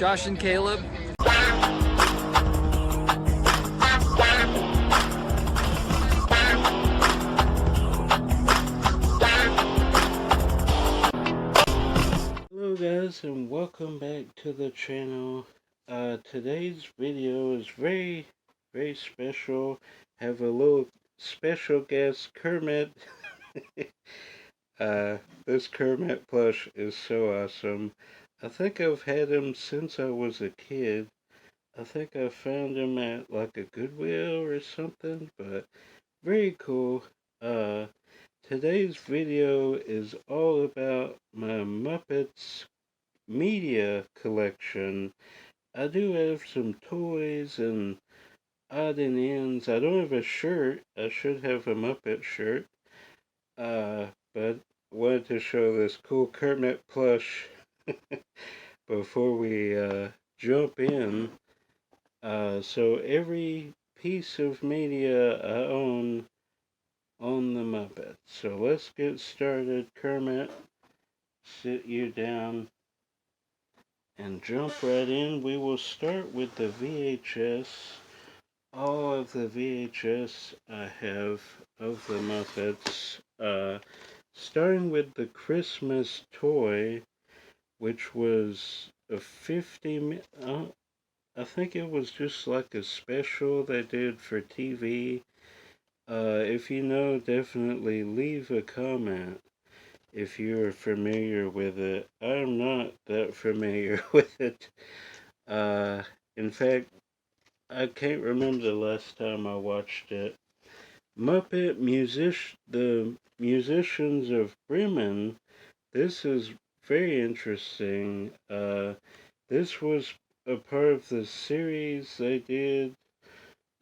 Josh and Caleb. Hello guys, and welcome back to the channel. Today's video is very special. Have a little special guest, Kermit. This Kermit plush is so awesome. I think I've had him since I was a kid. I think I found him at like a Goodwill or something, but very cool. Today's video is all about my Muppets media collection. I do have some toys and odd and ends. I don't have a shirt. I should have a Muppet shirt. But wanted to show this cool Kermit plush before we jump in. So every piece of media I own on the Muppets. So let's get started. Kermit, sit you down and jump right in. We will start with the VHS. All of the VHS I have of the Muppets. Starting with the Christmas toy, which was a 50. I think it was just like a special they did for TV. If you know, definitely leave a comment if you're familiar with it. I'm not that familiar with it. In fact, I can't remember the last time I watched it. The Musicians of Bremen. This is very interesting. This was a part of the series they did.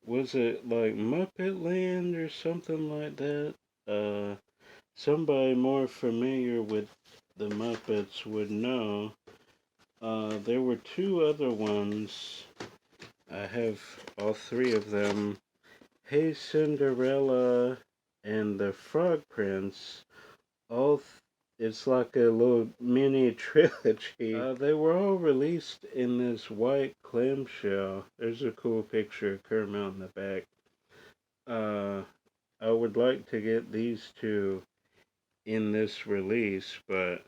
Was it like Muppet Land or something like that? Somebody more familiar with the Muppets would know. There were two other ones. I have all three of them. Hey Cinderella and the Frog Prince. It's like a little mini trilogy. They were all released in this white clamshell. There's a cool picture of Kermit on the back. I would like to get these two in this release, but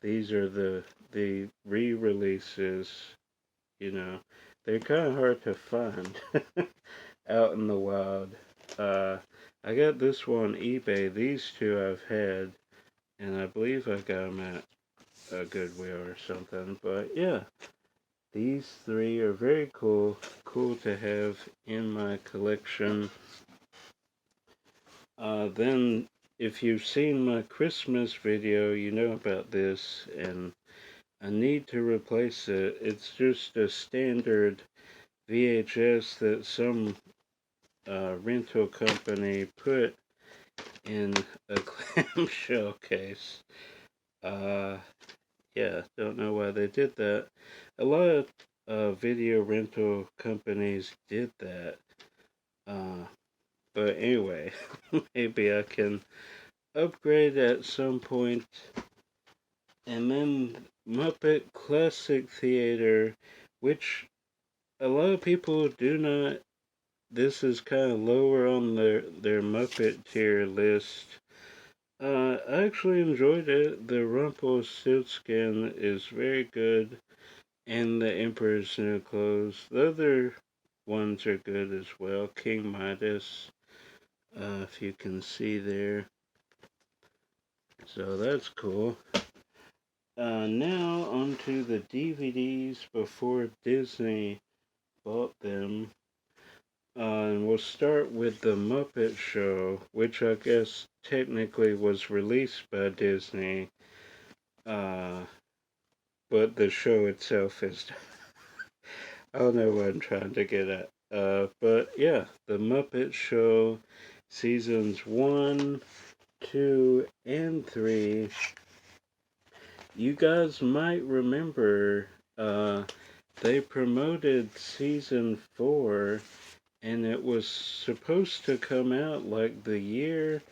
these are the re-releases. You know, they're kind of hard to find out in the wild. I got this one on eBay. These two I've had, and I believe I got them at a Goodwill or something. But yeah, these three are very cool. Cool to have in my collection. Then, if you've seen my Christmas video, you know about this, and I need to replace it. It's just a standard VHS that some rental company put in a clamshell case. Yeah, don't know why they did that. A lot of video rental companies did that. But anyway, maybe I can upgrade at some point. And then Muppet Classic Theater, which a lot of people do not. This is kind of lower on their Muppet tier list. I actually enjoyed it. The Rumpelstiltskin is very good, and the Emperor's New Clothes. The other ones are good as well. King Midas, if you can see there. So that's cool. Now onto the DVDs before Disney bought them. And we'll start with the Muppet Show, which I guess technically was released by Disney. But the show itself is... I don't know what I'm trying to get at. But yeah, the Muppet Show seasons 1, 2, and 3. You guys might remember they promoted season 4, and it was supposed to come out like the year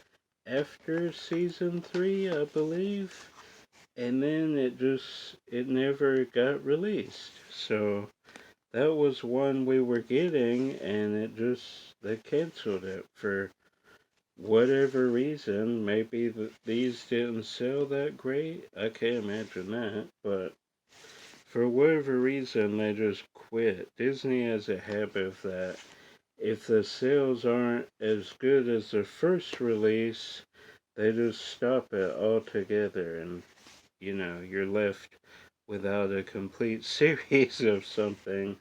after season 3, I believe. and then it never got released. So that was one we were getting, and they canceled it for whatever reason. Maybe these didn't sell that great. I can't imagine that, but for whatever reason, they just quit. Disney has a habit of that. If the sales aren't as good as the first release, they just stop it altogether, and you're left without a complete series of something.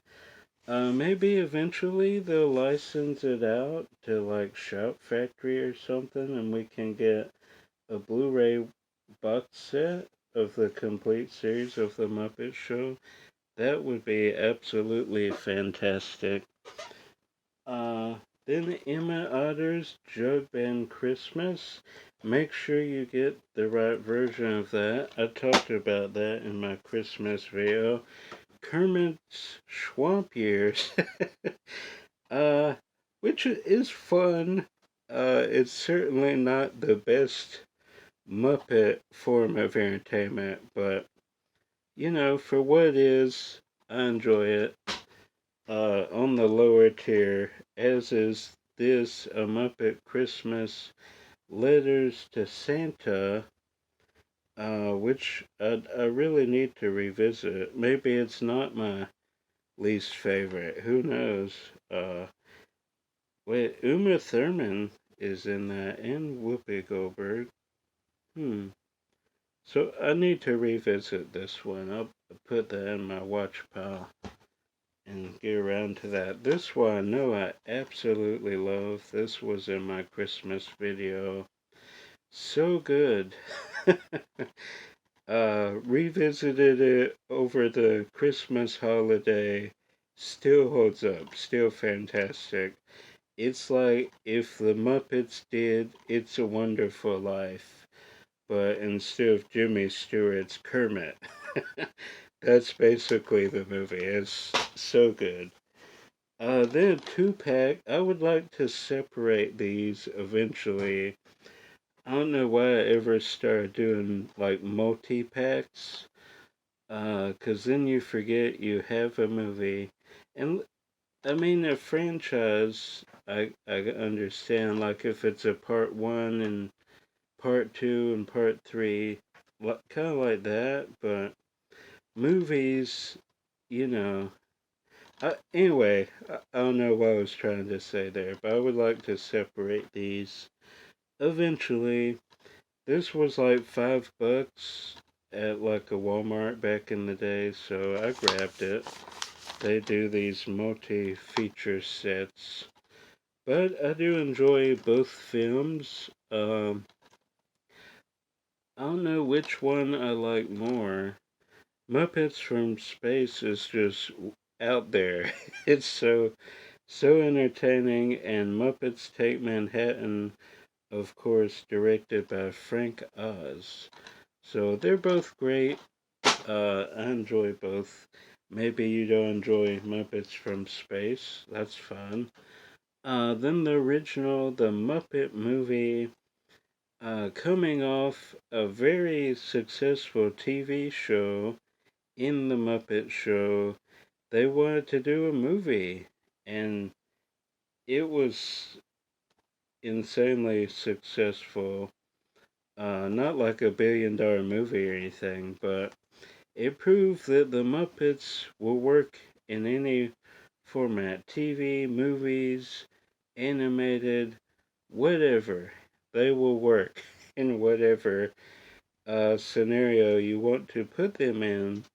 Maybe eventually they'll license it out to like Shout Factory or something, and we can get a Blu-ray box set of the complete series of the Muppet Show. That would be absolutely fantastic. Uh, then Emma Otter's Jug Band Christmas. Make sure you get the right version of that. I talked about that in my Christmas video. Kermit's Swamp Years, uh, which is fun. It's certainly not the best Muppet form of entertainment, but for what it is, I enjoy it. On the lower tier, as is this A Muppet Christmas Letters to Santa, which I really need to revisit. Maybe it's not my least favorite. Who knows? Wait, Uma Thurman is in that, and Whoopi Goldberg. Hmm. So I need to revisit this one. I'll put that in my watch pile and get around to that. This one, I know I absolutely love. This was in my Christmas video. So good. Revisited it over the Christmas holiday. Still holds up. Still fantastic. It's like if the Muppets did It's a Wonderful Life, but instead of Jimmy Stewart's Kermit. That's basically the movie. It's so good. Then two-pack. I would like to separate these eventually. I don't know why I ever started doing like multi-packs. 'Cause then you forget you have a movie. And I mean, a franchise, I understand, like if it's a part one and part two and part three, kind of like that, but movies, you know. Anyway, I don't know what I was trying to say there, but I would like to separate these eventually. This was like $5 at like a Walmart back in the day, so I grabbed it. They do these multi-feature sets. But I do enjoy both films. I don't know which one I like more. Muppets from Space is just out there. It's so entertaining, and Muppets Take Manhattan, of course, directed by Frank Oz. So they're both great. I enjoy both. Maybe you don't enjoy Muppets from Space. That's fun. Then the original, the Muppet movie, coming off a very successful TV show in the Muppet Show, they wanted to do a movie, and it was insanely successful. Not like a $1 billion movie or anything, but it proved that the Muppets will work in any format: TV, movies, animated, whatever. They will work in whatever scenario you want to put them in.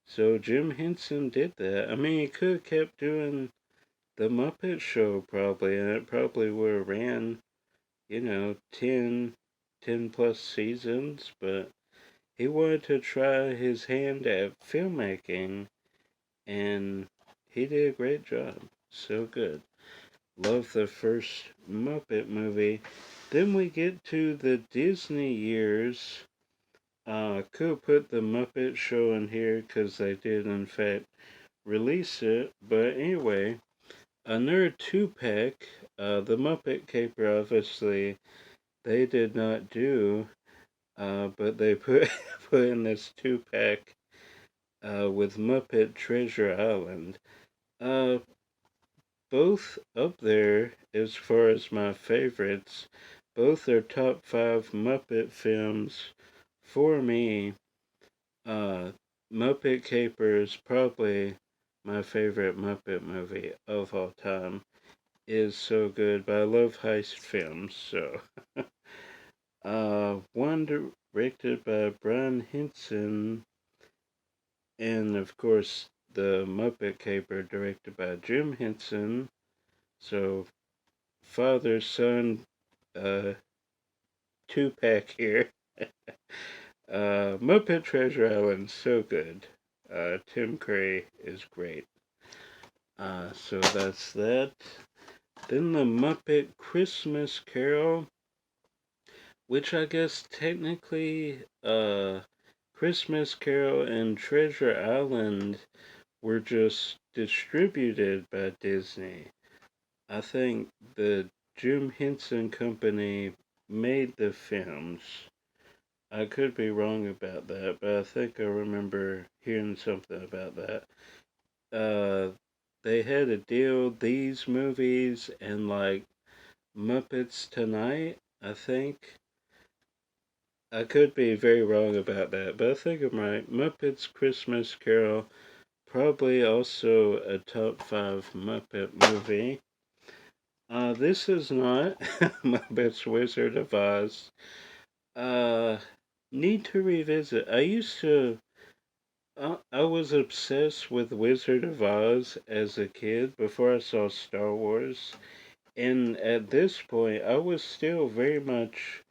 So Jim Henson did that. I mean, he could have kept doing the Muppet Show probably, and it probably would have ran, 10 plus seasons, but he wanted to try his hand at filmmaking, and he did a great job. So good. Love the first Muppet movie. Then we get to the Disney years. Could put the Muppet Show in here because they did, in fact, release it. But anyway, another two-pack. The Muppet Caper, obviously, they did not do. but they put put in this 2-pack with Muppet Treasure Island. Uh, both up there as far as my favorites. Both are top 5 Muppet films for me. Uh, Muppet Capers, probably my favorite Muppet movie of all time, is so good, but I love heist films, so. One directed by Brian Henson, and of course, the Muppet Caper directed by Jim Henson. So, father son, uh, 2-pack here. Muppet Treasure Island, so good. Tim Curry is great. So that's that. Then the Muppet Christmas Carol, which I guess technically, Christmas Carol and Treasure Island were just distributed by Disney. I think the Jim Henson Company made the films. I could be wrong about that, but I think I remember hearing something about that. Uh, they had a deal, these movies and like Muppets Tonight, I think. I could be very wrong about that, but I think I'm right. Muppets Christmas Carol, probably also a top 5 Muppet movie. This is not Muppets Wizard of Oz. Uh, Need to revisit. I was obsessed with Wizard of Oz as a kid before I saw Star Wars. And at this point, I was still very much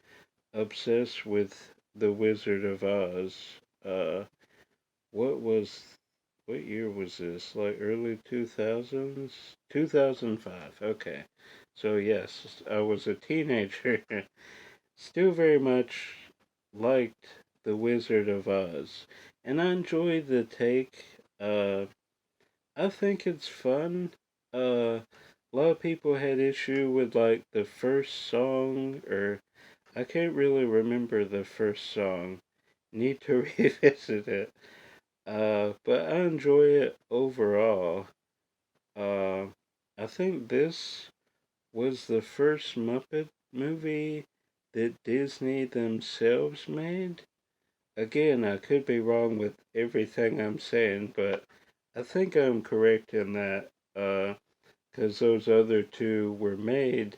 obsessed with the Wizard of Oz. What was, what year was this? Like early 2000s? 2005. Okay. So yes, I was a teenager. Still very much liked the Wizard of Oz. And I enjoyed the take. I think it's fun. A lot of people had issue with like the first song, or I can't really remember the first song. Need to revisit it. But I enjoy it overall. Uh, I think this was the first Muppet movie that Disney themselves made. Again, I could be wrong with everything I'm saying, but I think I'm correct in that, because those other two were made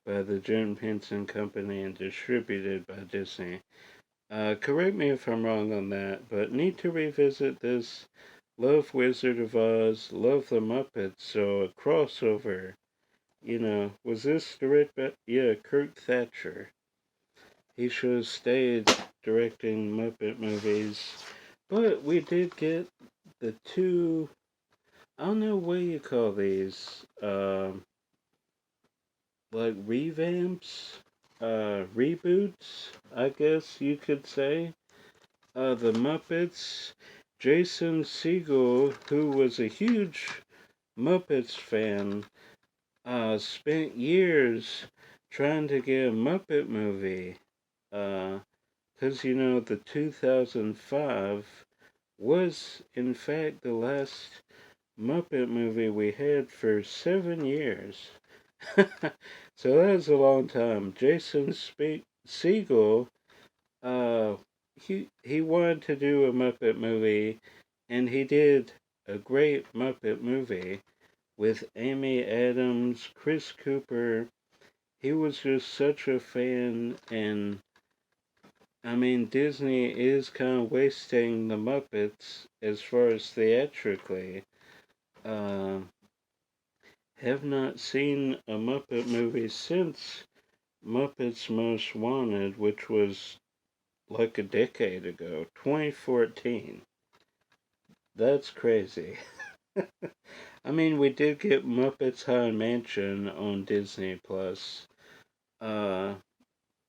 by the Jim Henson Company and distributed by Disney. Correct me if I'm wrong on that, but need to revisit this. Love Wizard of Oz, love the Muppets, so a crossover. Was this directed by, yeah, Kurt Thatcher. He should have stayed directing Muppet movies. But we did get the two, I don't know what you call these, like revamps, reboots, I guess you could say. The Muppets. Jason Segel, who was a huge Muppets fan, spent years trying to get a Muppet movie. Because, the 2005 was, in fact, the last Muppet movie we had for 7 years. So that was a long time. Jason Segel, uh, he wanted to do a Muppet movie, and he did a great Muppet movie with Amy Adams, Chris Cooper. He was just such a fan, and I mean, Disney is kind of wasting the Muppets as far as theatrically. Uh, have not seen a Muppet movie since Muppets Most Wanted, which was like a decade ago, 2014. That's crazy. I mean, we did get Muppets High Mansion on Disney Plus, uh,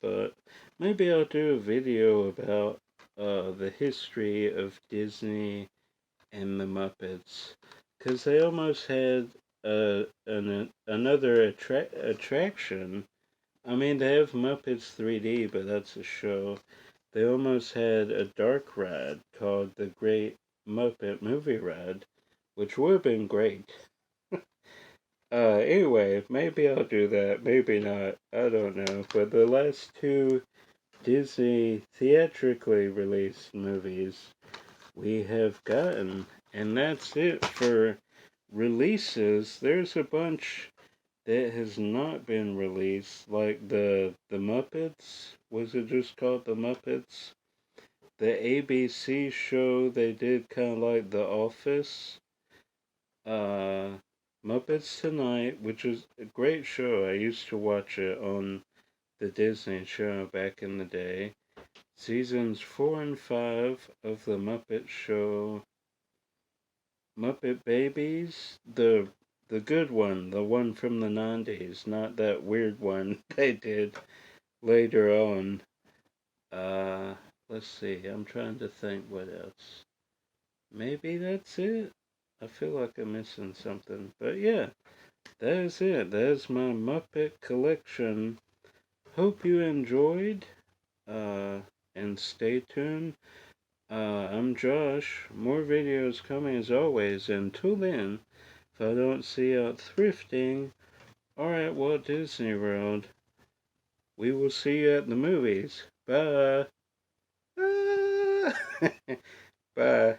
but maybe I'll do a video about the history of Disney and the Muppets, because they almost had another attraction. I mean, they have Muppets 3D, but that's a show. they almost had a dark ride called the Great Muppet Movie Ride, which would have been great. Anyway, maybe I'll do that, maybe not, I don't know. But the last two Disney theatrically released movies we have gotten, and that's it for releases. There's a bunch that has not been released, like the Muppets. Was it just called the Muppets? The ABC show they did, kind of like The Office. Uh, Muppets Tonight, which is a great show. I used to watch it on the Disney Channel back in the day. Seasons 4 and 5 of The Muppet Show. Muppet Babies, the good one, the one from the 90s, not that weird one they did later on. Uh, let's see, I'm trying to think what else. Maybe that's it. I feel like I'm missing something. But yeah, that is it. That is my Muppet collection. Hope you enjoyed. Uh, and stay tuned. I'm Josh. More videos coming as always. Until then, if I don't see you out thrifting or at Walt Disney World, we will see you at the movies. Bye. Bye.